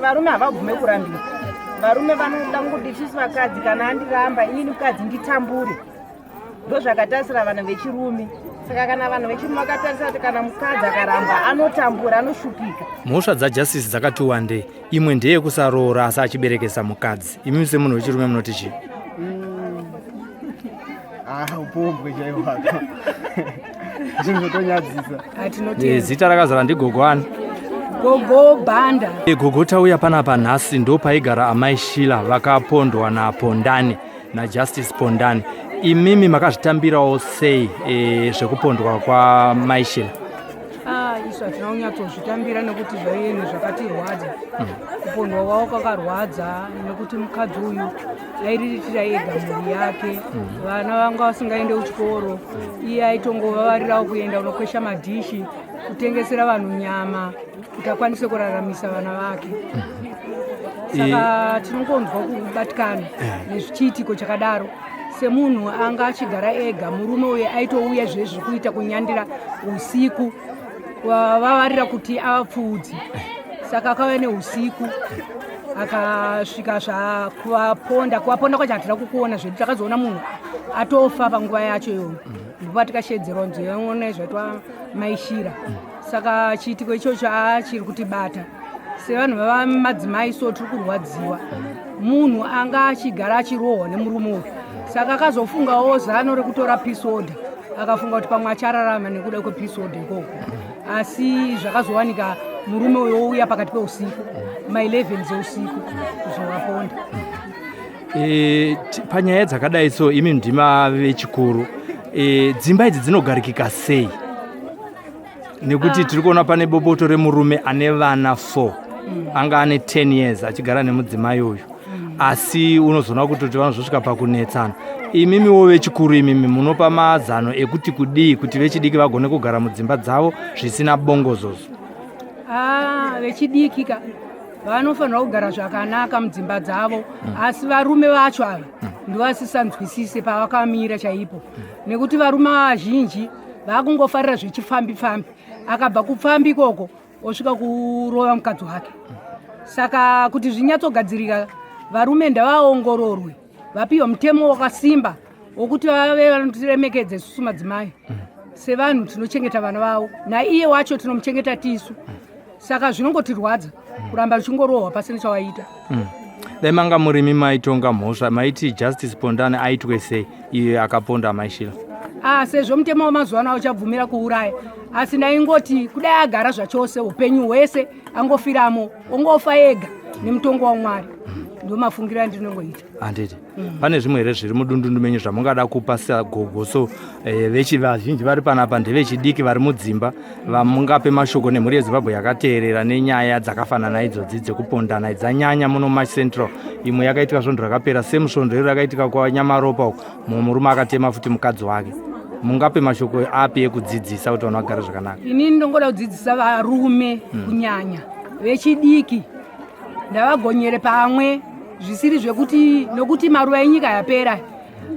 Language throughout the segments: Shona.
varume havabvume kurambira. Varume vanoda kuti isusu vakadzi kana andiramba inini mukadzi nditambure. Ndozvakatarisa vanhu vechirume. Saka kana vanhu vechirume vakatarisa kuti kana mukadzi akaramba anotambura, anoshupika. Mhosva dzajustice dzakati wandei. Imwe ndeye kusaroora asi achiberekesa mukadzi. Imi semunhu wechirume munoti chii? Upombwe chaiwaka. Zvinotonyadzisa. Zita rakazara ndigogo ani? Gogo Banda. Gogo tauya panapa nhasi ndo paigara amai Shila vakapondwa naPondani naJustice Pondani. Imimi makazvitambirawo sei zvekupondwa kwaMai Shila? Isu hatina kunyatsozvitambira nekuti zvaiyeni zvakatirwadza. Kupondwa kwavo kwakarwadza nekuti mukadzi uyu airiritira ega mhuri yake. Vana vanga vasingaende kuchikoro. Iye aitongovavarirawo kuenda kunokwesha madhishi, kutengesera vanhu nyama kuti akwanise kuraramisa vana vake. Saka tinongonzwa kubatikana nezvichiitiko chakadaro. Semunhu anga achigara ega, murume uye aitouya zvezvi kuita kunyandira usiku, vavarira kuti avapfuudze. Saka akauya neusiku akasvika zvakuvaponda. Kuvaponda kwacho hatira kukuona zvedu, takazoona munhu atofa panguva yacho iyoyo. Ndipo tikashedzerwa nzeve zvaitwa Mai Shila. Saka chiitiko ichocho chiri kutibata. Sevanhu vamadzimai so tiri kurwadziwa. Munhu anga achigara achirohwa nemurume uyu. Saka akazofungawo zano rekutora peace order. Akafunga kuti pamwe achararama nekuda kwepeace order ikoko. Asi zvakazowanika murume uyu ouya pakati peusiku, ma11 dzeusiku kuzovaponda. Panyaya dzakadai so imi ndima vechikuru, dzimba idzi dzinogarikika sei? Nekuti tiri kuona pane bopoto remurume ane vana 4, anga ane 10 years achigara nemudzimai uyu. Asi unozoona kutoti vanozosvika pakunetsana. Imimiwo vechikuru imimi munopa maazano ekuti kudii kuti vechidiki vagone kugara mudzimba dzavo zvisina bongozozo? Vechidiki vanofanira kugara zvakanaka mudzimba dzavo, asi varume vacho ava ndovasisanzwisise pavakamira chaipo. Nekuti varume vazhinji vakungofarira zvechifambi-fambi, akabva kupfambi ikoko osvika kurova mukadzi wake. Saka kuti zvinyatsogadzirika, varume ndavaongororwe, vapiwa mutemo wakasimba wokuti vave vanotiremekedza isusu madzimai. Sevanhu tinochengeta vana vavo, naiye wacho tinomuchengeta tisu. Saka zvinongotirwadza kuramba ruchingorohwa pasina chawaita. Dai manga murimi maitonga mhosva, maiti Justice Pondani aitwe sei iye akaponda Mai Shila? Sezvo mutemo wamazuva ano uchabvumira kuuraya, asi ndaingoti kudai agara zvachose upenyu hwese angofiramo, ongofa ega nemutongo waMwari. Ndo mafungiro andinongoita. Handiti. Pane zvimwe here zviri mudundundu menyu zvamungada kupa sagogo, so vazhinji vari panapa ndevechidiki vari mudzimba, vamungape mashoko nemhuri yeZimbabwe yakateerera nenyaya dzakafanana idzodzi dzekupondana dzanyanya muno maCentral. Imwe yakaitika svondo rakapera semusvondo iro rakaitika kwaNyamaropa uko, mumwe murume akatema futi mukadzi wake. Mungape mashoko api ekudzidzisa kuti vanhu vagare zvakanaka? Inini ndinongoda kudzidzisa varume kunyanya vechidiki ndavagonyere pamwe, zvisiri zvekuti nokuti maruva enyika yapera,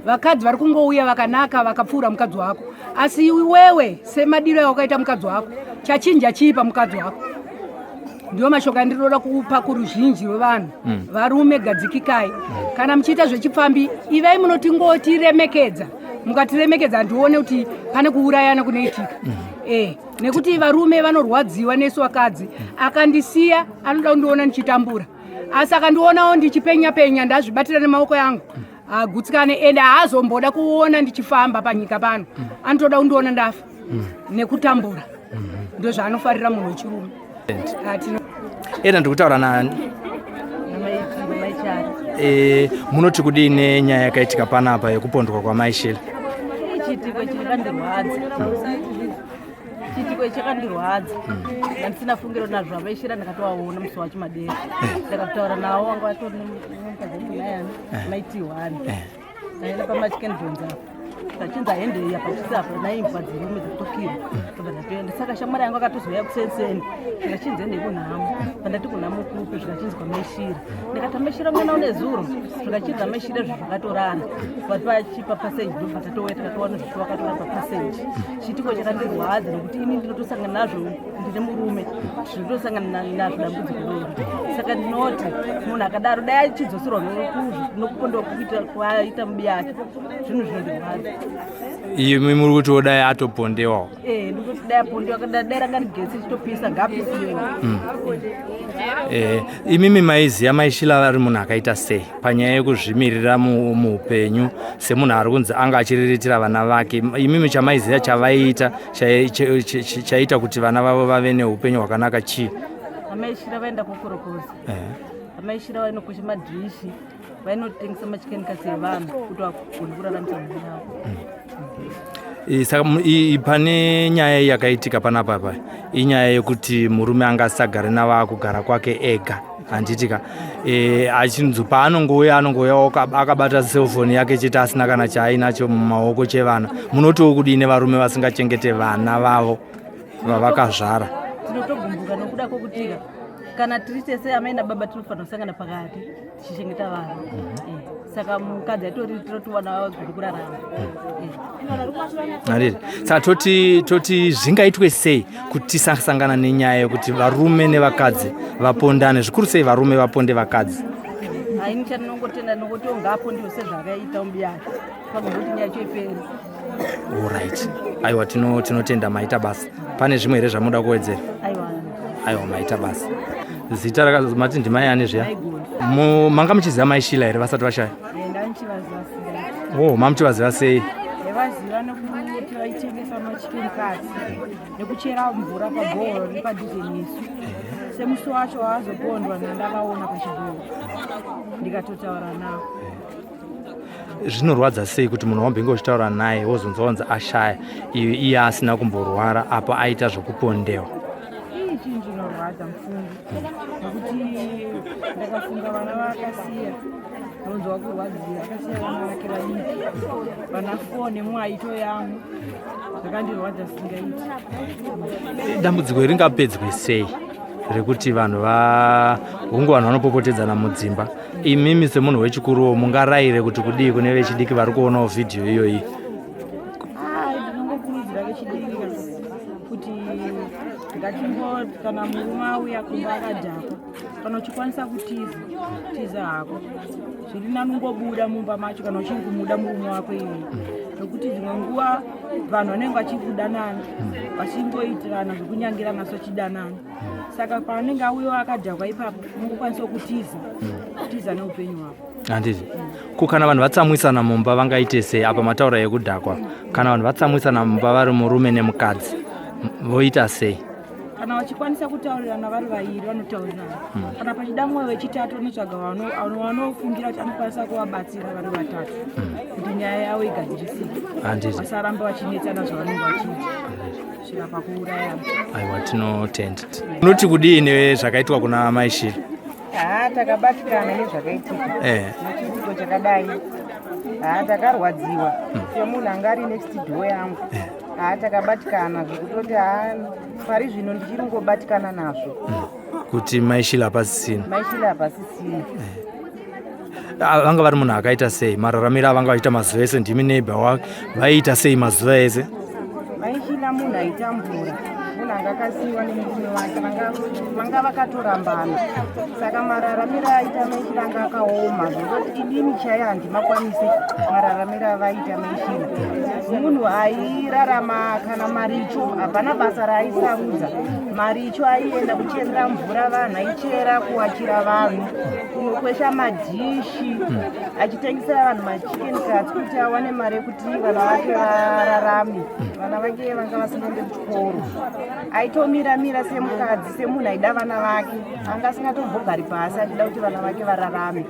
vakadzi vari kungouya vakanaka vakapfuura mukadzi wako. Asi wewe semadiro awakaita mukadzi wako, chachinja chipa mukadzi wako. Ndiwo mashoko andinoda kupa kuruzhinji rwevanhu. Varume gadzikikai. Kana muchiita zvechifambi, ivai munotingotiremekedza. Mukatiremekedza ndione kuti pane kuurayana kunoitika. Nekuti varume vanorwadziwa nesu vakadzi. Akandisiya anoda kundiona ndichitambura. Asi akandionawo ndichipenya-penya ndazvibatira nemaoko yangu, agutsikane, ende haazomboda kuona ndichifamba panyika pano. Anotoda kundiona ndafa nekutambura. Ndo zvaanofarira munhu wechirume. Ndikutaura nani? Munoti kudii nenyaya yakaitika panapa yekupondwa kwaMai Shila? Chiitiko chakandirwadza. Ndisina fungiro nazvo Mai Shila ndakatovaona musi wacho madera. Ndakataura navo vanga vatori nemukadzi nayani maitiwani. Ndaenda paMachikeni Jones apo. Ndachinza hende apa chisapo naimbwa dzirume dzakutokira. Ndatoenda. Saka shamwari yangu akatozoya kusenseni. Ndachinza hende kunhamo. Pandati kunhamo kupi zvikachinzwa Mai Shila. Ndikati Mai Shila mwana une zuro. Zvikachinza Mai Shila zvakatorana. Pachipa passage ndo tatouya takatowana zvakatowana papassage. Chiitiko chakandirwadza nekuti ini ndinotosangana nazvo ndine murume. Ndinotosangana nazvo dambudziko. saka ndinoti munhu akadaro dai achidzoserwa nokupondewa kuita mubiya ake zvinhu zvinondirwadza. imi muri kuti odai atopondewawo? Ndikuti dai apondewa dai ranga gesi chitopisa ngapisiwewo. Imimi maiziya maishila ari munhu akaita sei panyaya yekuzvimirira muupenyu semunhu ari kunzi anga achiriritira vana vake? Imimi chamaiziya chavaita chaita kuti vana vavo vave neupenyu hwakanaka chii? Amaishira vaenda kukorokoza, amaishira vainokusha madhishi, vainotengesa machikenikasi evanhu kuti vagone kuraramisa mhuri yavo. Saka pane nyaya yakaitika panapa inyaya yekuti murume anga asagare nava kugara kwake ega handitika achinzi paanongouya akabata selfoni yake chete asina kana chaainacho mumaoko chevana. Munotiwo kudini varume vasingachengete vana vavo vavakazvara? Tinotogumbuka nokuda kwokutika kana tiri tese amai nababa tinofanira kusangana pakati tichichengeta vana. Saka mukadzi atoriti vana vavo guri kurarama. Saka toti zvingaitwe sei kuti tisasangana nenyaya yekuti varume nevakadzi vapondane, zvikuru sei varume vaponde vakadzi? Haini chandinongotenda nokoti ngapondewo sezvakaita mubiyake pagoti nyaya choiperi. Alright. Aiwa tinotenda maita basa. Pane zvimwe here zvamuda kuwedzera? Aiwa maita basa. Zita rakamati ndimai ane zviya? Manga muchiziva maishila here vasati vashaya? Mamuchivaziva sei? Vaziva nokuti vaitengesa machikenikasi nekuchera mvura pabhoro ripadhuze nesu. Semusi wacho waazopondwa ndandavaona pachibhoro ndikatotaura navo. Zvinorwadza sei kuti munhu wambenge uchitaura naye wozonzwanzi ashaya iye asina kumborwara apa aita zvokupondewa? Chinhu chinorwadza mufungi nokuti ndakafunga vana vakasiya nonzwa kurwadzira akasiya vana vake vadiki vana 4 nemwaito yangu zvakandirwadza singaiti. Dambudziko ringapedzwe sei rekuti vanhu vanopopotedzana mudzimba? Imimi semunhu wechikuruwo mungarayire kuti kudii kune vechidiki vari kuonawo vhidhiyo iyoyi? Ndinongokurudzira vechidiki kuti kana murume auya kumba akadhakwa kana uchikwanisa tiza hako zviri nanungobuda mumba macho kana uchiri kumuda murume wako iwe, nokuti dzimwe nguva vanhu vanenge vachikudanana vachingoitirana zvekunyangirana sochidanana. Saka paanenge auya akadhakwa ipapo ungokwanisa kutiza neupenyu hwako. Handiti kana vanhu vatsamwisana mumba vangaite sei apa mataura yekudhakwa? Kana vanhu vatsamwisana mumba vari murume nemukadzi voita sei? Kana vachikwanisa kutaurirana vari vaviri vanotaurirana. Kana pachida mumwe wechitatu vanotsvaga vanofungira kuti anokwanisa kuvabatsira vari vatatu kuti nyaya yavo igadzirisike, vasaramba vachinetsana zvavanenge vachiita kusvika pakuurayana. Aiwa tinotenda. Unoti kudii zvakaitwa kuna maishiri? Takabatikana nezvakaitika nechiriko chakadai. Takarwadziwa semunhu anga ari next door yangu. Takabatikana zvekutoti pari zvino ndichiri ngobatikana nazvo kuti maishila hapasisina. Vanga vari munhu akaita sei? Mararamiro avanga vaita mazuva ese? Ndimi neighbor wake vaiita sei mazuva ese? Maishila munhu aitambura, munhu anga akasiyiwa nemurume wake, vanga vakatorambana. Saka mararamiro aita maishila anga akaoma zvekuti idini chaiyo handimakwanisi mararamiro avaita maishila. Munhu airarama kana maricho, hapana basa raaisarudza. Maricho aienda kucherera mvura vanhu, aichera kuwachira vanhu, kunokwesha madhishi, achitengesera vanhu machikenikasi kuti awane mari yekuti vana vake vararame. Vana vake vanga vasingaende kuchikoro. Aitomira semukadzi, semunhu aida vana vake, anga asingatombogari pasi achida kuti vana vake vararame.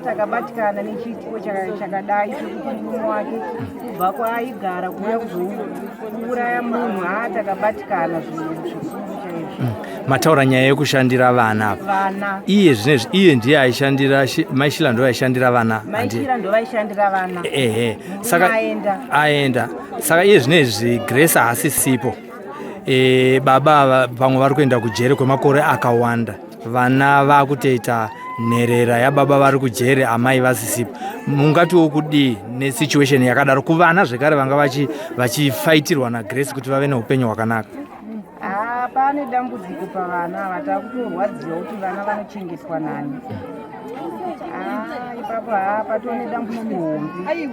Takabatikana nechiitiko chakadai chekuti murume wake kubva kwaaigara kuuya kuzouraya munhu. Takabatikana zvikuru chaizvo. Mataura nyaya yekushandira vana. Iye zvinezvi iye ndiye aishandira maishila ndo aishandira vana. Maishila ndo vaishandira vana. Saka aenda. Saka iye zvinezvi Grace haasisipo. Baba vamwe vari kuenda kujere kwemakore akawanda. Vana vakutoita nherera yababa vari kujere, amai vasisipo. Mungatiwo kudii nesituation yakadaro kuvana zvekare vanga vachifaitirwa naGrace kuti vave neupenyu hwakanaka? pane dambudziko pavana vatakutorwadziwa kuti vana vanochengetwa nani. Ipapo patone dambudziko hombi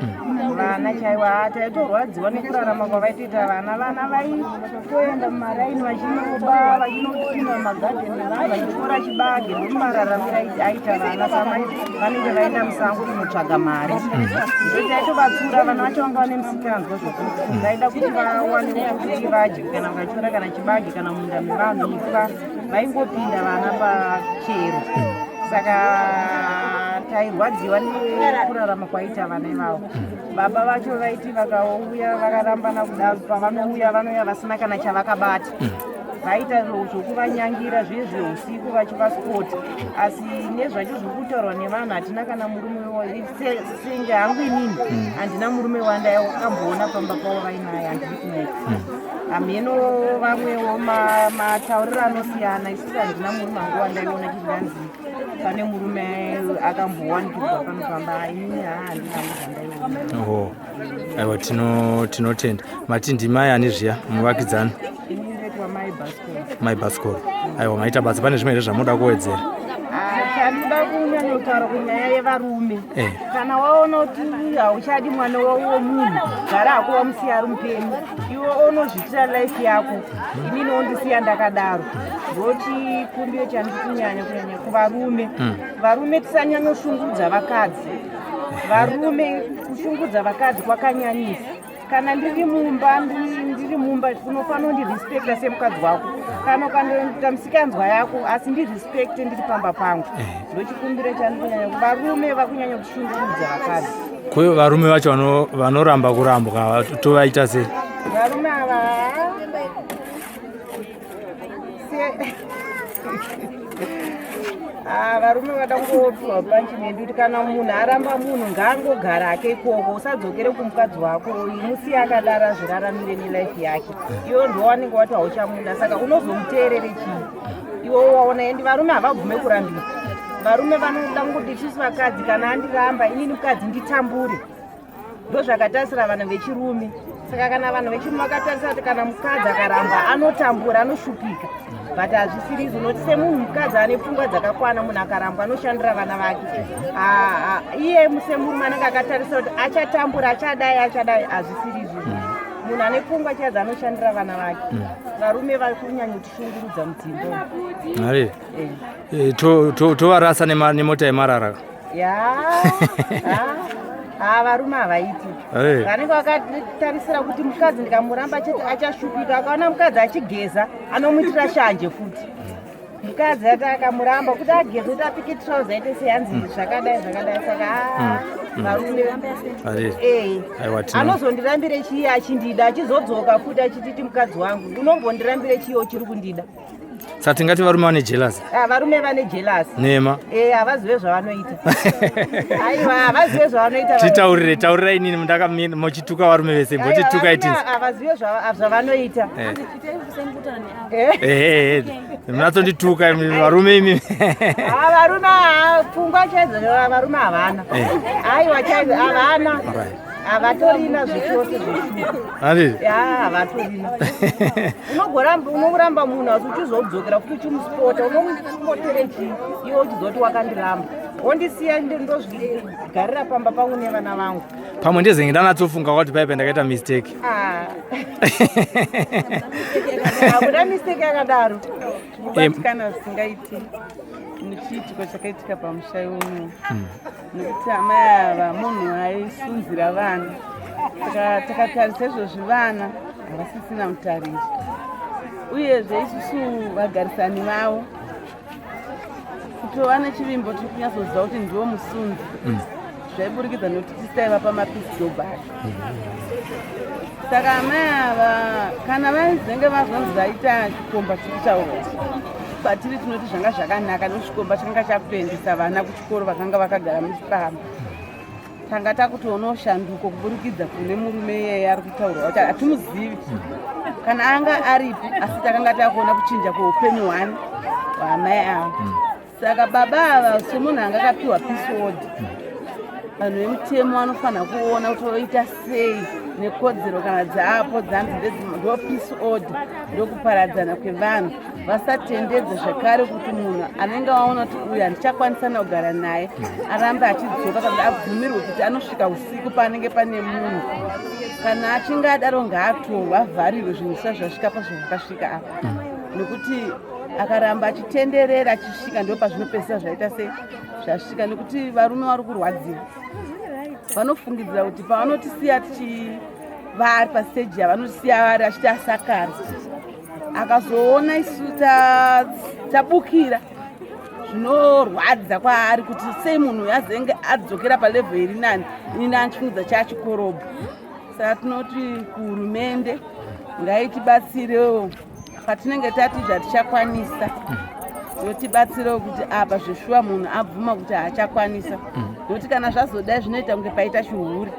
vana chaiwa taitorwadziwa nekurarama kwavaitoita vana vaitoenda mumaraini vachinoba vachinopinda mumagadheni evanhu vachitora chibage nomumararamiro aita vana samai vanenge vaenda musango kunotsvaga mari. Ndo taitovatsura vana vacho vanga vane musikanzwa zvokuti vaida kuti vawanewo kuti vadye kana vakatora kana chibage kana munda mevanhu ipa vaingopinda vana pachero. Saka tairwadziwa nekurarama kwaita vana ivavo. Baba vacho vaiti vakauya vakarambana kudaro pavanouya vanouya vasina kana chavakabata. Vaita zvokuvanyangira zvezve usiku vachivaspoti. Asi nezvacho zvokutaurwa nevanhu hatina kana murume senge hangu inini handina murume wandakamboona pamba pavo vainaye handiri kunaita. Ameno vamwewo matauriro anosiyana. Isusu handina murume wangu wandaiona chidanzi pane murume akambowanikirwa panopamba inini handina muzandaiona. Aiwa tinotenda. Mati ndimai ani zviya muvakidzani? Inini ndetwa Mai Baskoro. Aiwa maita basa pane zvimwe zvamuda kuwedzera? Chandida kunyanya kutaura kunyaya yevarume. Kana waona kuti hauchadi mwana wauwo munhu gara hako wamusiya ari mupenyu iwe unozvitira life yako inini ondisiya ndakadaro. Ndoti kumbiro chandiri kunyanya kuvarume. Varume tisanyanyoshungudza vakadzi. Varume kushungudza vakadzi kwakanyanyisa. Kana ndiri mumba unofanira kundirespecta semukadzi wako. Kana ukandoita musikanzwa yako asi ndirespecte ndiri pamba pangu. Ndochikumbiro chandikunyanya varume vakunyanya kushungudza vakadzi. Kuyo varume vacho vanoramba kurambwa tovaita sei? Varume ava varume vada kungopiwa panchimendi kuti kana munhu aramba munhu ngaangogara hake ikoko usadzokere kumukadzi wako musiya akadara zviraramire nelife yake. Iwe ndowanenge wati hauchamuda saka unozomuteerere chii? Iwe waona endi varume havabvume kurambira. Varume vanoda kuti isusu vakadzi kana andiramba inini mukadzi nditambure. Ndozvakatarisa vanhu vechirume. Saka kana vanhu vechirume vakatarisa kuti kana mukadzi akaramba anotambura anoshupika. But hazvisiri izvo noti semunhu mukadzi ane pfungwa dzakakwana munhu akarambwa anoshandira vana vake. Iye semurume anenge akatarisa kuti achatambura achadai hazvisiri izvo. Munhu ane pfungwa chadza anoshandira vana vake. Varume vari kunyanya kutishungurudza mudzimba. Tovarasa nemota yemarara. Varume havaiti. Vanenge vakatarisira kuti mukadzi ndikamuramba chete achashupika. Akaona mukadzi achigeza anomuitira shanje futi. Mukadzi ati akamuramba kuti ageze kuti apike trouser aite seyanzi zvakadai. Saka varume anozondirambire chiye achindida achizodzoka futi achititi mukadzi wangu unombondirambire chiyo chiri kundida. Saka tingati varume vane jealous? Varume vane jealous. Nema? Havazive zvavanoita. Aiwa, havazive zvavanoita. Taurirai inini muchituka varume vese, motituka itini. Havazive zvavanoita. Munatsondituka varume imi. Varume pfungwa chaidzo varume havana. Aiwa chaidzo havana. Havatorina zvechose zveshuka. Havatorina. Unoramba munhu asi uchizodzokera futi uchimuspota unomupotere chii iwe uchizoti wakandiramba. Wondisiya ndozvigarira pamba pangu nevana vangu. Pamwe ndezenge ndanatsofunga kuti paipe ndakaita mistake. Hakuda mistake yakadaro. Kubatikana zvisingaiti nechiitiko chakaitika pamusha uno. Nekuti amai ava munhu aisunzira vana. Saka takatarisa izvozvi vana havasisina mutariri. Uyezve isusu vagarisani vavo kutova nechivimbo tiri kunyatsoziva kuti ndiwo musunzi zvaiburikidza nokuti tisaiva pamapisidobhari. Saka amai ava kana vaizenge vazonzi vaita chikomba chekutaura patiri tinoti zvanga zvakanaka nechikomba chakanga chakutoendesa vana kuchikoro vakanga vakagara muchipamba. Tanga takuti unoshanduko kuburikidza kune murume iyeye ari kutaura kuti hatimuzivi kana anga aripo asi takanga takuona kuchinja kweupenyu hwaamai ava. Saka baba ava semunhu anga akapiwa pisword vanhu vemutemo vanofanira kuona kuti voita sei nekodzero kana dzaapo dzanzi ndo peace order ndokuparadzana kwevanhu, vasatendedza zvakare kuti munhu anenge vaona kuti uyu handichakwanisana kugara naye arambe achidzoka kana abvumirwe kuti anosvika usiku paanenge pane munhu. Kana achinge adaro ngaatorwa avharirwe zvinhu zvisati zvasvika pazvakasvika apa, nekuti akaramba achitenderera achisvika ndo pazvinopedzisa zvaita sei zvasvika, nekuti varume vari kurwadziwa vanofungidzira kuti pavanotisiya vari pasteji yavanotisiya vari achiti asakara, akazoona isu tabukira zvinorwadza kwaari kuti sei munhu azenge adzokera palevho iri nani ini anchifungidza chachikorobha. Saka tinoti kuhurumende ngaitibatsirewo patinenge tati zvatichakwanisa, yotibatsirewo kuti apa zveshuwa munhu abvuma kuti haachakwanisa, nokuti kana zvazodai zvinoita kunge paita chihure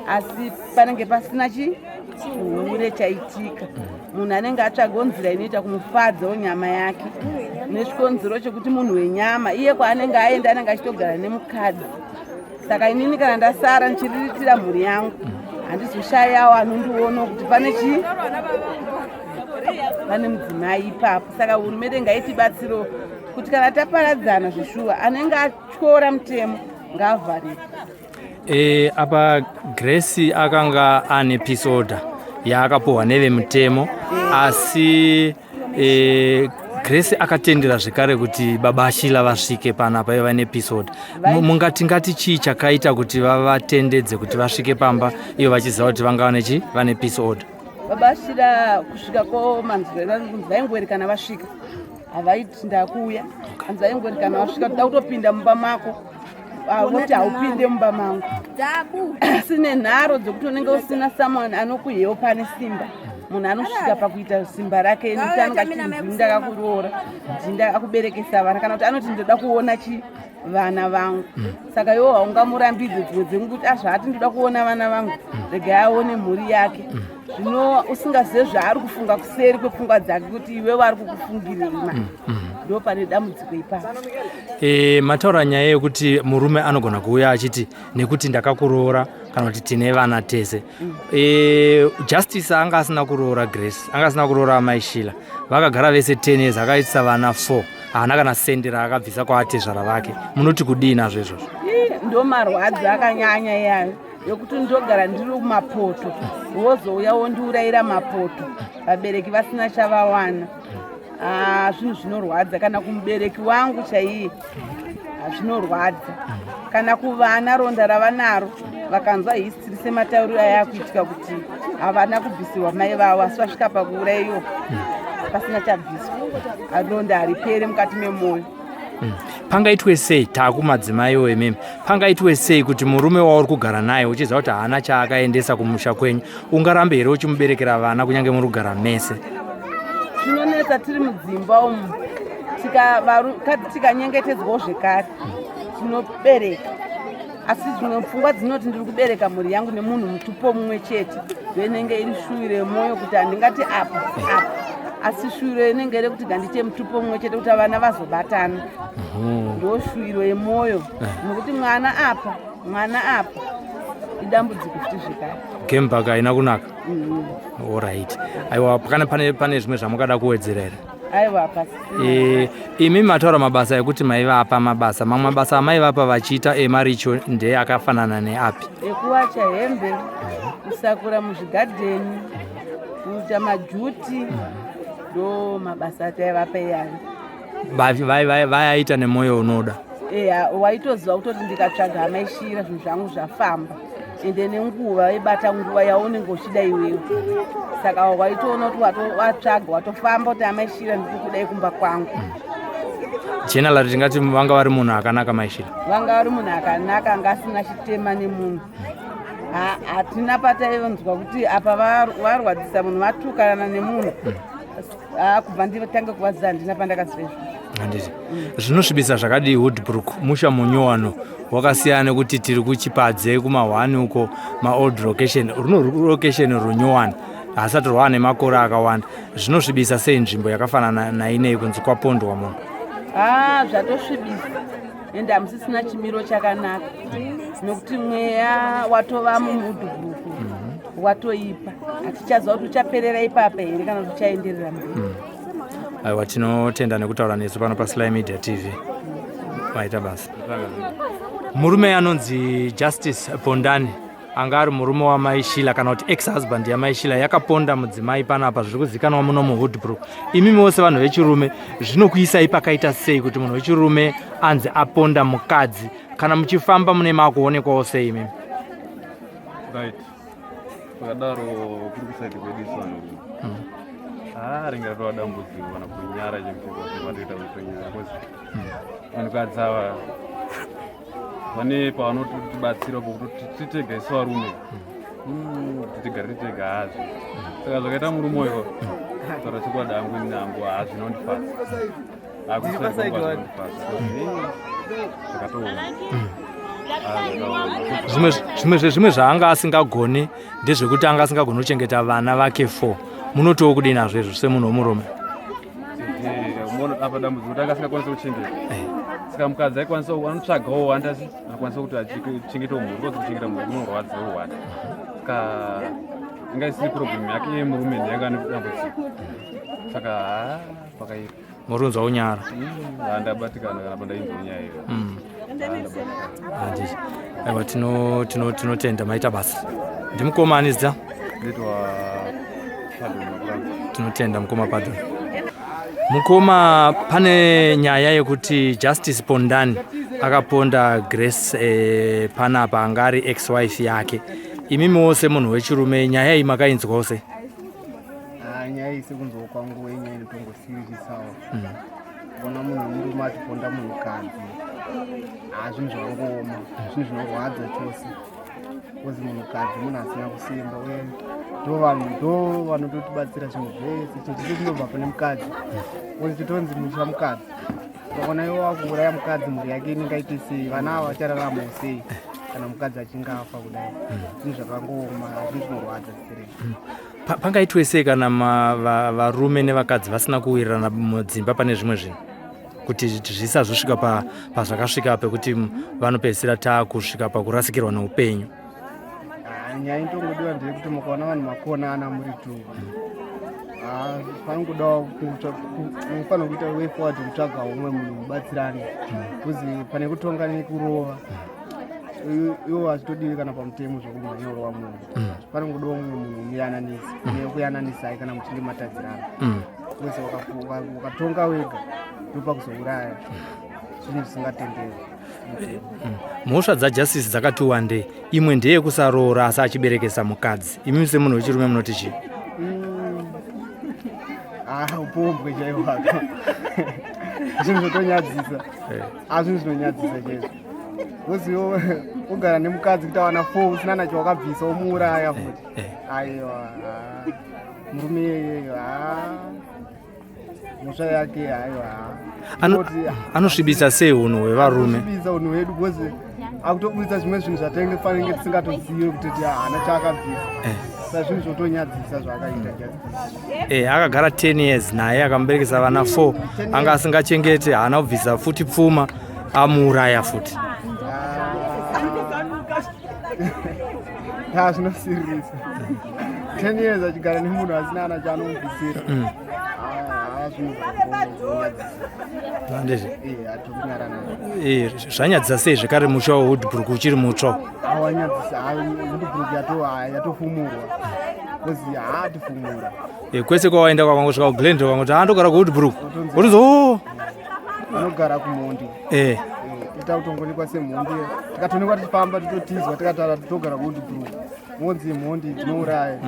asi panenge pasina chihure chaitika. Munhu anenge atsvaga nzira inoita kumufadzawo nyama yake, nechikonzero chekuti munhu wenyama iye kwaanenge aenda anenge achitogara nemukadzi. Saka inini kana ndasara ndichiriritira mhuri yangu handizoshayawo anondiona kuti pane mudzimai ipapo. Saka hurumende ngaitibatsirewo kuti kana taparadzana zveshuwa anenge atyora mutemo ngaavharirwe. Apa Grace akanga ane peace order yaakapuhwa nevemutemo, asi Grace akatendera zvekare kuti baba Ashila vasvike panapa ivo vane peace order. Mungati chii chakaita kuti vavatendedze kuti vasvike pamba ivo vachiziva kuti vanga vane peace order? Baba Ashila kusvika komanzwera vaingoerekana vasvika havaiti ndakuuya, hanzi vaingoerekana vasvika toda kutopinda mumba mako voti haupinde mumba mangu. Sine nharo dzokuti unenge usina someone anokuhewo pane simba, munhu anosvika pakuita simba rake nekuti anenge achiti ndakakuroora, ndakakuberekesa vana, kana kuti anoti ndoda kuona vana vangu. Saka iwo haungamurambidze dzimwe dzenguti azvati ndoda kuona vana vangu, rega aone mhuri yake. Zvino usingazive zvaari kufunga kuseri kwepfungwa dzake kuti iwe vari kukufungirima, ndo pane dambudziko ipapo. Mataura nyaya yekuti murume anogona kuuya achiti nekuti ndakakuroora kana kuti tine vana tese. Justice anga asina kuroora Grace, anga asina kuroora amai Shila, vakagara vese 10 years, akaitisa vana 4, haana kana sendera akabvisa kwaatezvara vake. Munoti kudii nazvo izvozvo? Ndo marwadzi akanyanya iyayo yokuti ndogara ndiri kumapoto, wozouya wondiurayira mapoto, vabereki vasina chavawana. Zvinhu zvinorwadza, kana kumubereki wangu chaiye zvinorwadza, kana kuvana ronda ravanaro vakanzwa history sematauriro aya kuitika kuti havana kubvisirwa mai vavo asi vasvika pakuurayiwa pasina chabviswa, ronda haripere mukati memwoyo. Pangaitwe sei takumadzimaiwo ememe, pangaitwe sei kuti murume wauri kugara naye uchiziva kuti haana chaakaendesa kumusha kwenyu ungarambe here uchimuberekera vana kunyange muri kugara mese? Zvinonetsa tiri mudzimba umu, tikanyengetedzwawo zvekare tinobereka, asi dzimwe pfungwa dzinoti ndiri kubereka mhuri yangu nemunhu mutupo mumwe chete, ndoinenge iri shuwiro yemwoyo kuti handingati apa, asi shuwiro inenge iri kuti ngandiite mutupo mumwe chete kuti vana vazobatana. Ndo shuwiro yemwoyo, nokuti mwana apa idambudziko kuti zvekare. Kembaka haina kunaka. Alright. Aiwa, pane zvimwe zvamukada kuwedzera here? Aiwa, pasi. Imi mataura mabasa ekuti maivapa mabasa. Mamwe mabasa amaivapa vachiita emaricho ndeye akafanana neapi? Ekuwacha hembe, kusakura muzvigadheni, kuita majuti, ndo mabasa ataivapa iyani. Vaiaita nemwoyo unoda? Waitoziva kutoti ndikatsvaga amai Shira zvinhu zvangu zvafamba, ende nenguva waibata nguva yaunenge uchida iwewe. Saka waitoona kuti watsvaga watofamba kuti amai Shira ndiri kudai kumba kwangu. Generally tingati vanga vari munhu akanaka mai Shira? Vanga vari munhu akanaka, anga asina chitema nemunhu. Hatina patainzwa kuti apa varwadzisa munhu vatukana nemunhu. Kubva nditange kuvaziva handina pandakaziva. Handiti. Zvinosvibisa zvakadii Woodbrook, musha munyowano wakasiyana nekuti tiri kuchipadze kuma1 uko maold location, location runyowani hasati rwava nemakore akawanda. Zvinosvibisa sei nzvimbo yakafanana nainei kunzi kwapondwa munhu? Zvatosvibisa ende hamusisina chimiro chakanaka nokuti mweya watova mumudhubhuku watoipa. Hatichaziva kuti uchaperera ipapa here kana kuti uchaenderera mberi. Aiwa, tinotenda nekutaura nesu pano paSly Media TV. Maita basa. Murume anonzi Justice Pondani anga ari murume wamai Shila kana kuti ex-husband yamai Shila yakaponda mudzimai panapa zviri kuzikanwa muno muHoodbrook. Imi mose vanhu vechirume zvinokuisai pakaita sei kuti munhu wechirume anzi aponda mukadzi? Kana muchifamba mune makuonekwawo sei imimi? Right. Pakadaro kuri kusaiti kwediswa ringa ratova dambudziko kana kunyara chemutevatoita kutonyara kwezi vanhukadzi ava vane pavanotibatsira pokuti titega isu varume titigare titega hazvo. Saka zvakaita murume uyo taura chokwadi hangu nangu hazvinondifadza zvimwe zvaanga asingagoni ndezvekuti anga asingagoni kuchengeta vana vake 4. Munotiwo kudii nazvo semunhu womurume? Apa dambudziko kuti anga asingakwanisa kuchengeta. Saka mukadzi anotsvagawo handasi anokwanisa kuti achengetawo mhuri, kodzi kuchengeta mhuri unorwadza urwada. Saka inga isiri problem yake yemurume ndiyanga nedambudziko. Saka pakaipa. Murunzwa unyara. Handabatikana kana pandainzwa nyaya iyo. Aiwa, tinotenda maita basa. Ndimukomani zita? Nditwa Pardon. Tinotenda mukoma Pardon. Mukoma, pane nyaya yekuti Justice Pondani akaponda Grace panapa anga ari ex-wife yake. Imimi wose munhu wechirume nyaya iyi makainzwawo sei? Nyaya iyi sekunzwa kwangu inyaya inotongosirisawo. Kuona munhu wemurume atiponda munhukadzi zvinhu zvakangooma, zvinhu zvinorwadza chose. Kozi munhukadzi munhu asina kusimba uye ndo vanototibatsira zvinhu zvese. Chete chinobva pane mukadzi. Kozi titonzi musha mukadzi. Ukaona iwo wakuuraya mukadzi, mhuri yake ingaite sei? Vana ava vachararama sei kana mukadzi achinge afa kudai? Zvinhu zvakangooma, zvinhu zvinorwadza zviserei. Pangaitwe sei kana varume nevakadzi vasina kuwirirana mudzimba pane zvimwe zvinhu kuti zvisazosvika pazvakasvika pekuti vanopedzisira taakusvika pakurasikirwa neupenyu? Nyaya inotongodiwa ndeyekuti mukaona vanhu makonana muri tu, pangodawo mufanira kuita way forward kutsvaga umwe munhu mubatsirane, kuzi pane kutonga nekurova iwo hazvitodiwi kana pamutemo zvokumhanyorwa munhu. Panongodawo umwe munhu umuyananisi nekuyananisai kana muchinge matadzirana. Wese wakatonga wega ndopakuzouraya, zvinhu zvisingatenderwi. Mhosva dzajustice dzakati wandei. Imwe ndeye kusaroora asi achiberekesa mukadzi. Imi semunhu wechirume munoti chii? Upombwe chaiwaka. Zvinhu zvotonyadzisa. Zvinhu zvinonyadzisa chaizvo. Koziwo ugara nemukadzi kuti awana 4 usina nacho wakabvisa womuuraya futi. Aiwa. Murume iyeyo mhosva yake anosvibisa sei unhu hwevarume? Anosvibisa unhu hwedu kozi akutobudisa zvimwe zvinhu zvatinge tisingatozivi kuti haana chaakabvisa. Saka zvinhu zvotonyadzisa zvaakaita Justice. Akagara 10 years naye akamuberekesa vana 4, anga asingachengete, haana kubvisa futi pfuma, amuuraya futi. Zvinosirisa. 10 years achigara nemunhu asina ana chaanomubvisira. Zvanyadzisa sei zvekare musha weHoodbrook uchiri mutsva? Wanyadzisa. Hoodbrook yatofumurwa. Kozi hatifumura. Kwese kwawaenda kwakangosvika kuGlendale kwangoti andogara kuHoodbrook. Urizoo unogara kuMondi. Titakutongoonekwa seMondi. Tikatoonekwa tichifamba tototizwa tikataura totogara kuHoodbrook. Monzi Mondi tinouraya.